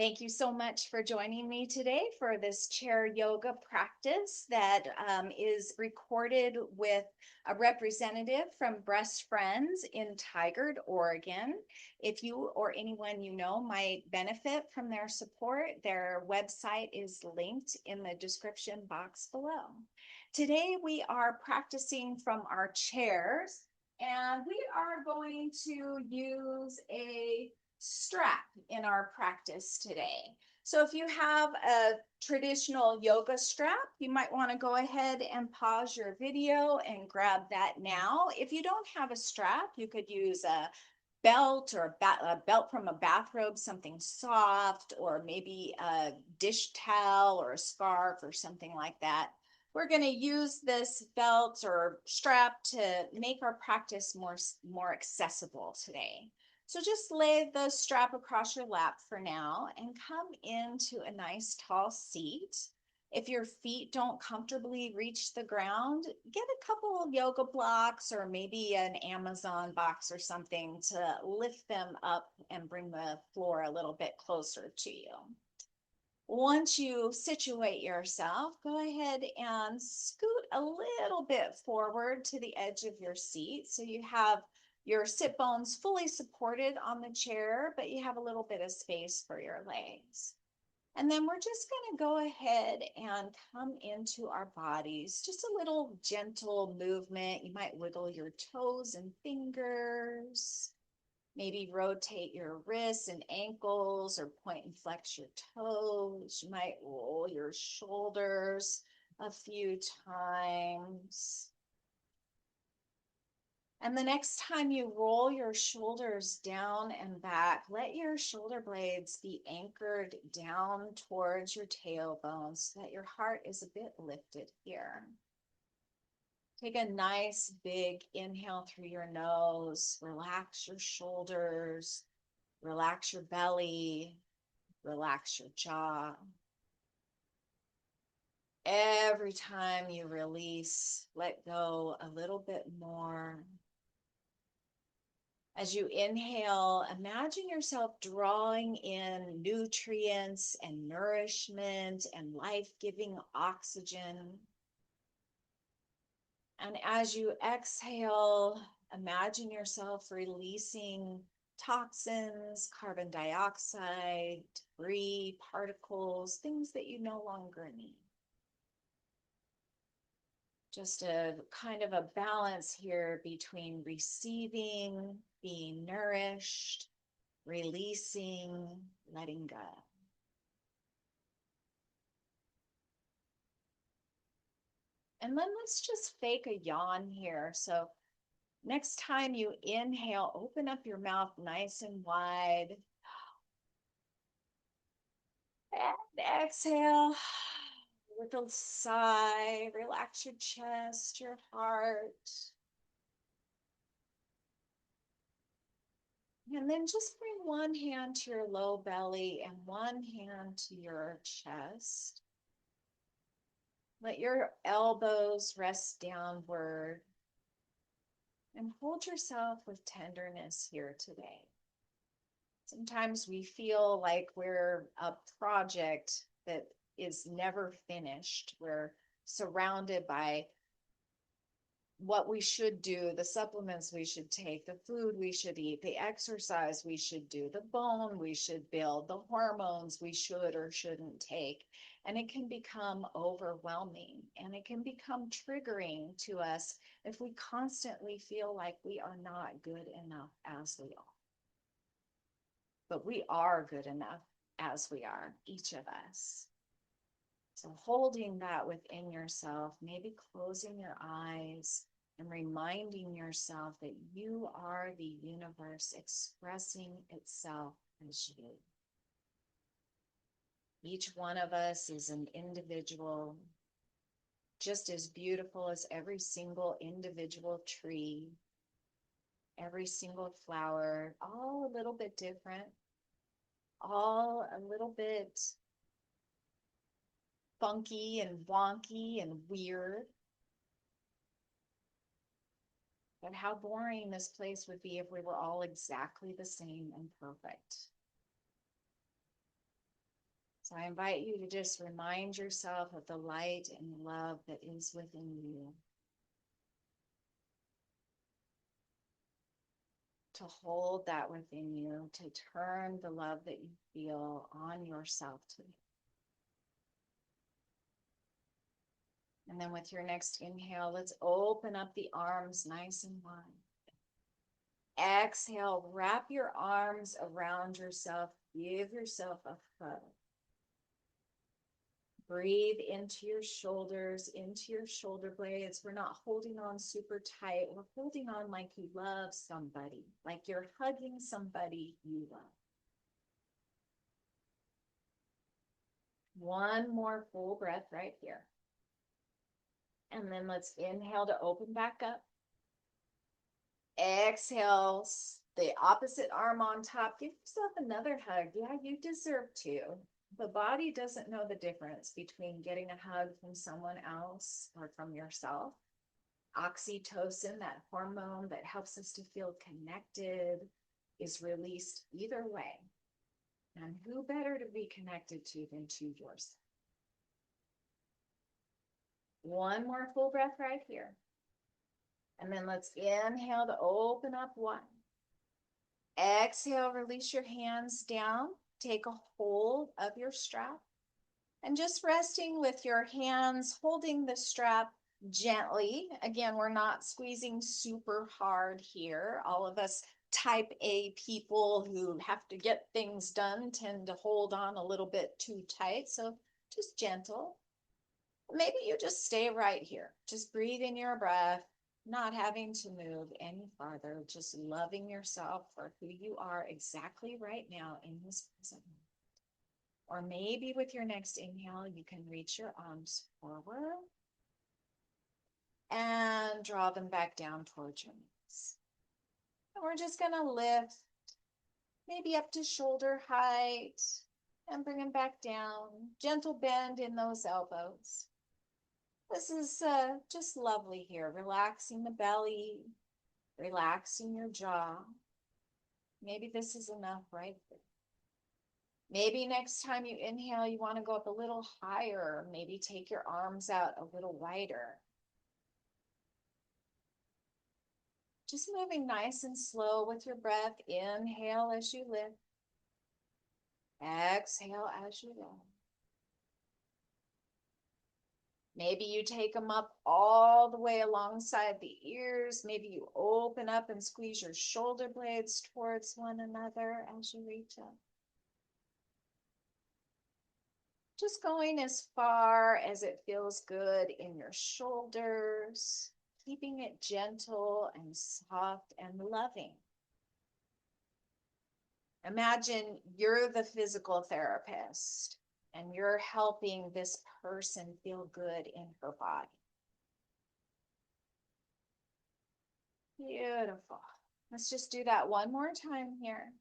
Thank you so much for joining me today for this chair yoga practice that is recorded with a representative from Breastfriends in Tigard, Oregon. If you or anyone you know might benefit from their support, their website is linked in the description box below. Today we are practicing from our chairs, and we are going to use a strap in our practice today. So if you have a traditional yoga strap, you might want to go ahead and pause your video and grab that now. If you don't have a strap, you could use a belt or a belt from a bathrobe, something soft, or maybe a dish towel or a scarf or something like that. We're going to use this belt or strap to make our practice more accessible today. So just lay the strap across your lap for now and come into a nice tall seat. If your feet don't comfortably reach the ground, get a couple of yoga blocks or maybe an Amazon box or something to lift them up and bring the floor a little bit closer to you. Once you situate yourself, go ahead and scoot a little bit forward to the edge of your seat so you have your sit bones fully supported on the chair, but you have a little bit of space for your legs. And then we're just going to go ahead and come into our bodies. Just a little gentle movement. You might wiggle your toes and fingers. Maybe rotate your wrists and ankles or point and flex your toes. You might roll your shoulders a few times. And the next time you roll your shoulders down and back, let your shoulder blades be anchored down towards your tailbone so that your heart is a bit lifted here. Take a nice big inhale through your nose, relax your shoulders, relax your belly, relax your jaw. Every time you release, let go a little bit more. As you inhale, imagine yourself drawing in nutrients and nourishment and life-giving oxygen. And as you exhale, imagine yourself releasing toxins, carbon dioxide, debris, particles, things that you no longer need. Just a kind of a balance here between receiving, being nourished, releasing, letting go. And then let's just fake a yawn here. So next time you inhale, open up your mouth nice and wide. And exhale with a sigh. Relax your chest, your heart. And then just bring one hand to your low belly and one hand to your chest. Let your elbows rest downward and hold yourself with tenderness here today. Sometimes we feel like we're a project that is never finished. We're surrounded by what we should do, the supplements we should take, the food we should eat, the exercise we should do, the bone we should build, the hormones we should or shouldn't take. And it can become overwhelming and it can become triggering to us if we constantly feel like we are not good enough as we are. But we are good enough as we are, each of us. So holding that within yourself, maybe closing your eyes and reminding yourself that you are the universe expressing itself as you. Each one of us is an individual, just as beautiful as every single individual tree, every single flower, all a little bit different, all a little bit funky and wonky and weird. But how boring this place would be if we were all exactly the same and perfect. So I invite you to just remind yourself of the light and love that is within you. To hold that within you, to turn the love that you feel on yourself today. And then with your next inhale, let's open up the arms nice and wide. Exhale, wrap your arms around yourself. Give yourself a hug. Breathe into your shoulders, into your shoulder blades. We're not holding on super tight. We're holding on like you love somebody, like you're hugging somebody you love. One more full breath right here. And then let's inhale to open back up. Exhale, the opposite arm on top. Give yourself another hug. Yeah, you deserve to. The body doesn't know the difference between getting a hug from someone else or from yourself. Oxytocin, that hormone that helps us to feel connected, is released either way. And who better to be connected to than to yourself? One more full breath right here. And then let's inhale to open up one. Exhale, release your hands down. Take a hold of your strap. And just resting with your hands, holding the strap gently. Again, we're not squeezing super hard here. All of us type A people who have to get things done tend to hold on a little bit too tight. So just gentle. Maybe you just stay right here. Just breathe in your breath, not having to move any farther, just loving yourself for who you are exactly right now in this present moment. Or maybe with your next inhale, you can reach your arms forward and draw them back down towards your knees. And we're just going to lift maybe up to shoulder height and bring them back down. Gentle bend in those elbows. This is just lovely here, relaxing the belly, relaxing your jaw. Maybe this is enough right there. Maybe next time you inhale, you want to go up a little higher. Maybe take your arms out a little wider. Just moving nice and slow with your breath. Inhale as you lift. Exhale as you go. Maybe you take them up all the way alongside the ears. Maybe you open up and squeeze your shoulder blades towards one another as you reach up. Just going as far as it feels good in your shoulders, keeping it gentle and soft and loving. Imagine you're the physical therapist and you're helping this person feel good in her body. Beautiful. Let's just do that one more time here.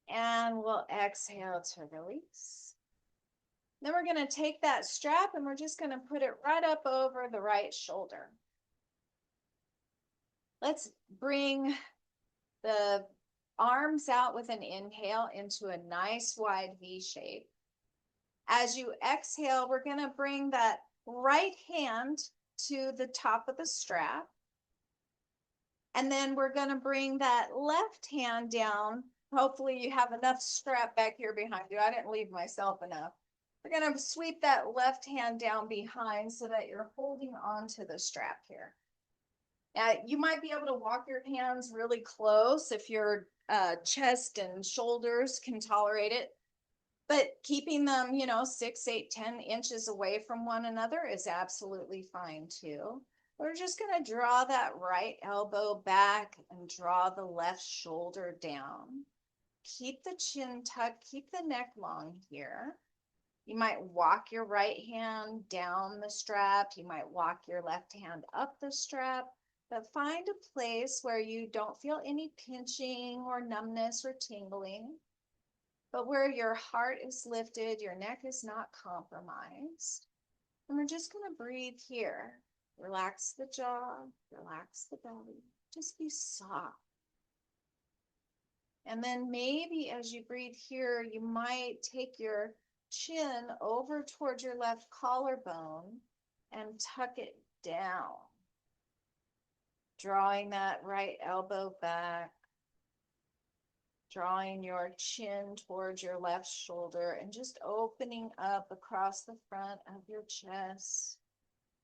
And we'll exhale to release. Then we're going to take that strap and we're just going to put it right up over the right shoulder. Let's bring the arms out with an inhale into a nice wide V shape. As you exhale, we're going to bring that right hand to the top of the strap. And then we're going to bring that left hand down. Hopefully you have enough strap back here behind you. I didn't leave myself enough. We're going to sweep that left hand down behind so that you're holding onto the strap here. Now, you might be able to walk your hands really close if your chest and shoulders can tolerate it. But keeping them, 6, 8, 10 inches away from one another is absolutely fine too. We're just going to draw that right elbow back and draw the left shoulder down. Keep the chin tucked, keep the neck long here. You might walk your right hand down the strap. You might walk your left hand up the strap, but find a place where you don't feel any pinching or numbness or tingling, but where your heart is lifted, your neck is not compromised. And we're just going to breathe here. Relax the jaw, relax the belly. Just be soft. And then maybe as you breathe here, you might take your chin over towards your left collarbone and tuck it down, drawing that right elbow back, drawing your chin towards your left shoulder and just opening up across the front of your chest,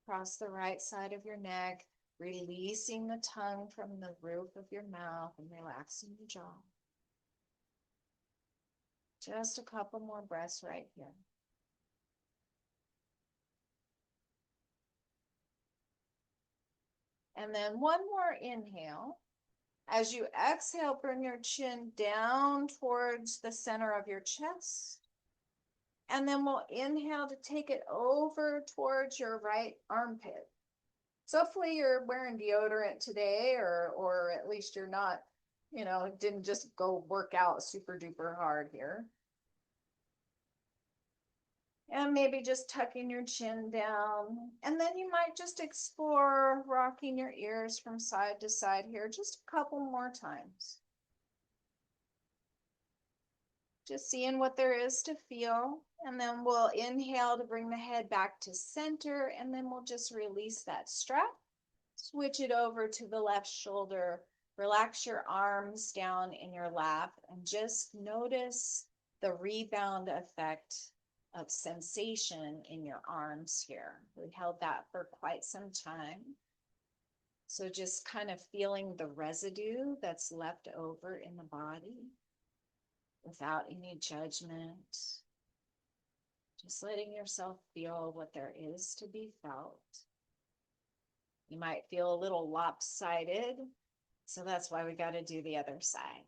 across the right side of your neck, releasing the tongue from the roof of your mouth and relaxing your jaw. Just a couple more breaths right here. And then one more inhale. As you exhale, bring your chin down towards the center of your chest. And then we'll inhale to take it over towards your right armpit. So hopefully you're wearing deodorant today, or at least you're not, didn't just go work out super duper hard here. And maybe just tucking your chin down. And then you might just explore rocking your ears from side to side here just a couple more times. Just seeing what there is to feel. And then we'll inhale to bring the head back to center. And then we'll just release that strap. Switch it over to the left shoulder. Relax your arms down in your lap and just notice the rebound effect of sensation in your arms here. We held that for quite some time. So just kind of feeling the residue that's left over in the body without any judgment. Just letting yourself feel what there is to be felt. You might feel a little lopsided, so that's why we got to do the other side.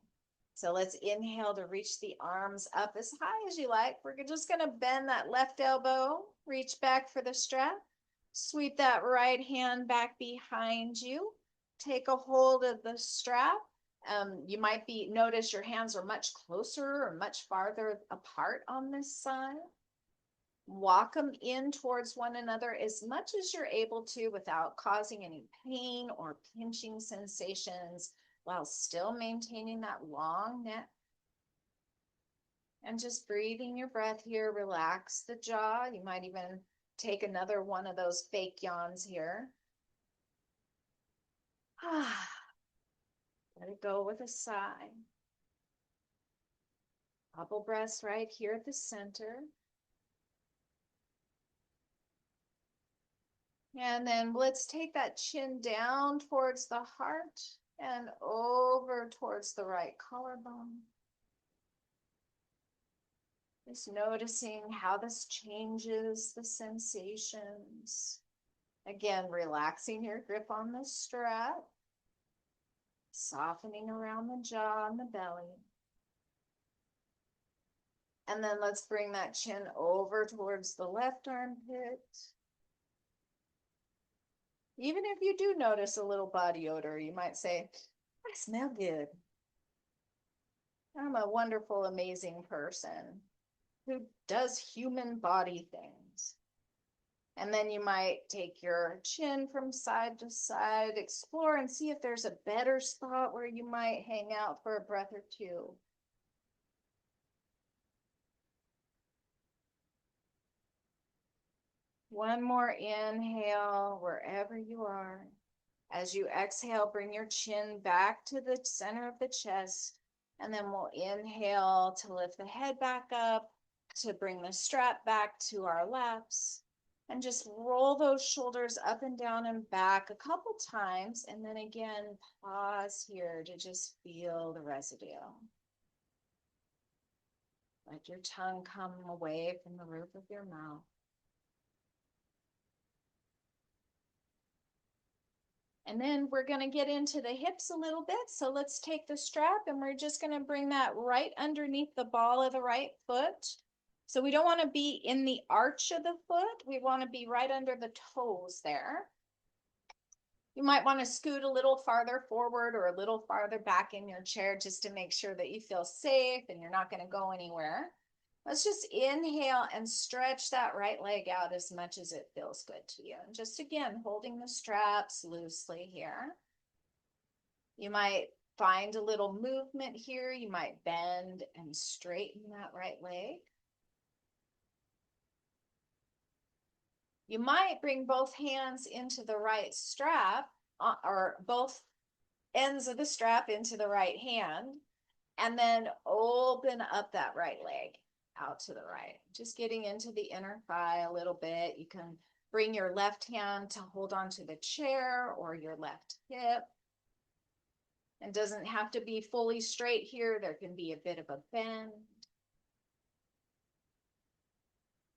So let's inhale to reach the arms up as high as you like. We're just going to bend that left elbow, reach back for the strap, sweep that right hand back behind you, take a hold of the strap. You might notice your hands are much closer or much farther apart on this side. Walk them in towards one another as much as you're able to without causing any pain or pinching sensations, while still maintaining that long neck. And just breathing your breath here, relax the jaw. You might even take another one of those fake yawns here. Let it go with a sigh. Couple breaths right here at the center. And then let's take that chin down towards the heart and over towards the right collarbone. Just noticing how this changes the sensations. Again, relaxing your grip on the strap, softening around the jaw and the belly. And then let's bring that chin over towards the left armpit. Even if you do notice a little body odor, you might say, I smell good. I'm a wonderful, amazing person who does human body things. And then you might take your chin from side to side, explore and see if there's a better spot where you might hang out for a breath or two. One more inhale wherever you are. As you exhale, bring your chin back to the center of the chest, and then we'll inhale to lift the head back up, to bring the strap back to our laps, and just roll those shoulders up and down and back a couple times, and then again, pause here to just feel the residue. Let your tongue come away from the roof of your mouth. And then we're going to get into the hips a little bit. So let's take the strap and we're just going to bring that right underneath the ball of the right foot. So we don't want to be in the arch of the foot. We want to be right under the toes there. You might want to scoot a little farther forward or a little farther back in your chair just to make sure that you feel safe and you're not going to go anywhere. Let's just inhale and stretch that right leg out as much as it feels good to you. And just again, holding the straps loosely here. You might find a little movement here. You might bend and straighten that right leg. You might bring both hands into the right strap, or both ends of the strap into the right hand, and then open up that right leg out to the right. Just getting into the inner thigh a little bit. You can bring your left hand to hold onto the chair or your left hip. It doesn't have to be fully straight here. There can be a bit of a bend.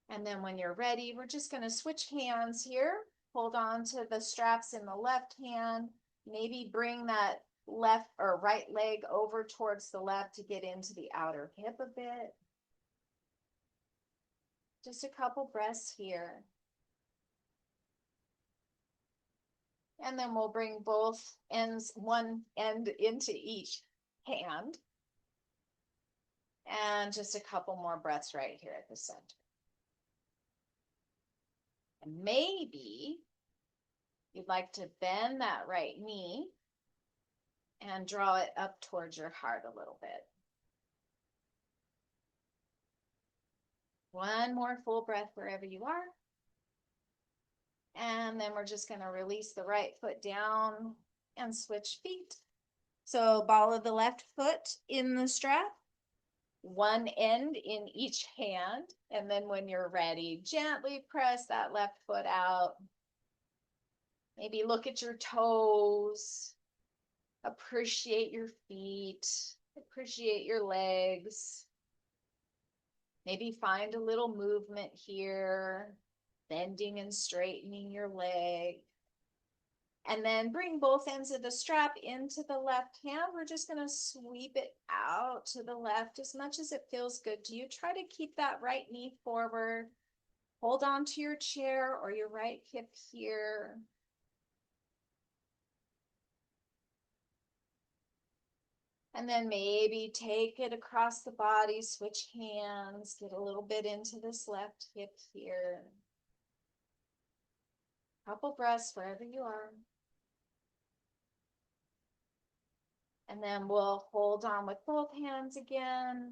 And then when you're ready, we're just going to switch hands here. Hold on to the straps in the left hand. Maybe bring that left or right leg over towards the left to get into the outer hip a bit. Just a couple breaths here. And then we'll bring both ends, one end into each hand. And just a couple more breaths right here at the center. And maybe you'd like to bend that right knee and draw it up towards your heart a little bit. One more full breath wherever you are. And then we're just going to release the right foot down and switch feet. So ball of the left foot in the strap, one end in each hand. And then when you're ready, gently press that left foot out. Maybe look at your toes. Appreciate your feet. Appreciate your legs. Maybe find a little movement here, bending and straightening your leg. And then bring both ends of the strap into the left hand. We're just going to sweep it out to the left as much as it feels good to you. Try to keep that right knee forward. Hold on to your chair or your right hip here. And then maybe take it across the body, switch hands, get a little bit into this left hip here. Couple breaths wherever you are. And then we'll hold on with both hands again.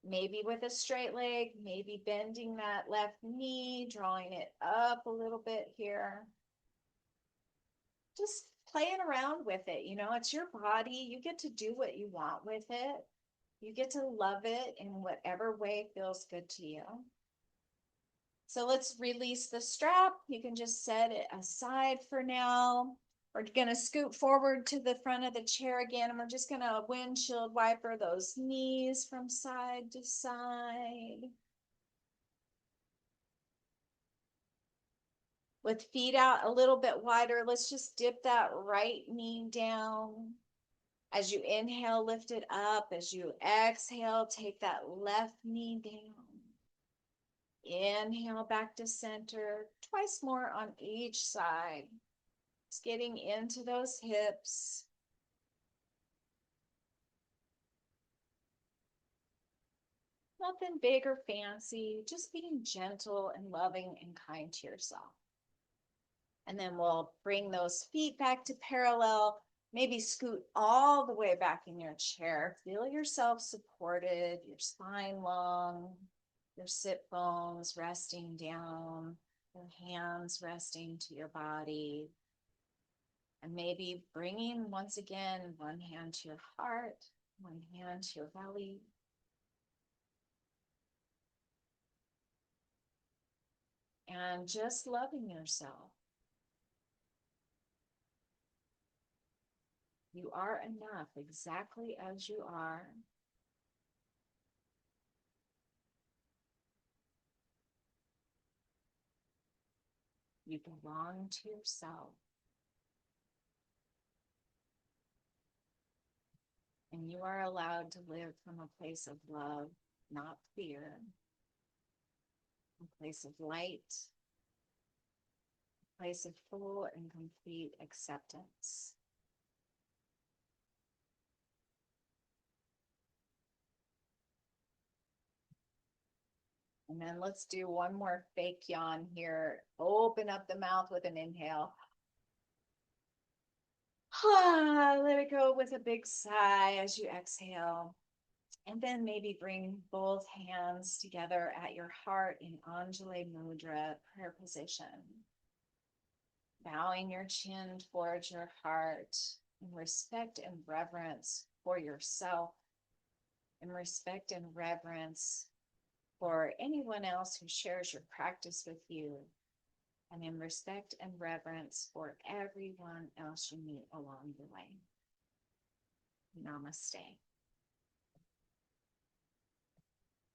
Maybe with a straight leg, maybe bending that left knee, drawing it up a little bit here. Just playing around with it. You know, it's your body. You get to do what you want with it. You get to love it in whatever way feels good to you. So let's release the strap. You can just set it aside for now. We're going to scoot forward to the front of the chair again, and we're just going to windshield wiper those knees from side to side. With feet out a little bit wider, let's just dip that right knee down. As you inhale, lift it up. As you exhale, take that left knee down. Inhale back to center. Twice more on each side. Just getting into those hips. Nothing big or fancy, just being gentle and loving and kind to yourself. And then we'll bring those feet back to parallel. Maybe scoot all the way back in your chair. Feel yourself supported, your spine long, your sit bones resting down, your hands resting to your body. And maybe bringing, once again, one hand to your heart, one hand to your belly. And just loving yourself. You are enough exactly as you are. You belong to yourself. And you are allowed to live from a place of love, not fear. A place of light. A place of full and complete acceptance. And then let's do one more fake yawn here. Open up the mouth with an inhale. Let it go with a big sigh as you exhale. And then maybe bring both hands together at your heart in Anjali Mudra, prayer position. Bowing your chin towards your heart in respect and reverence for yourself, in respect and reverence for anyone else who shares your practice with you, and in respect and reverence for everyone else you meet along the way. Namaste.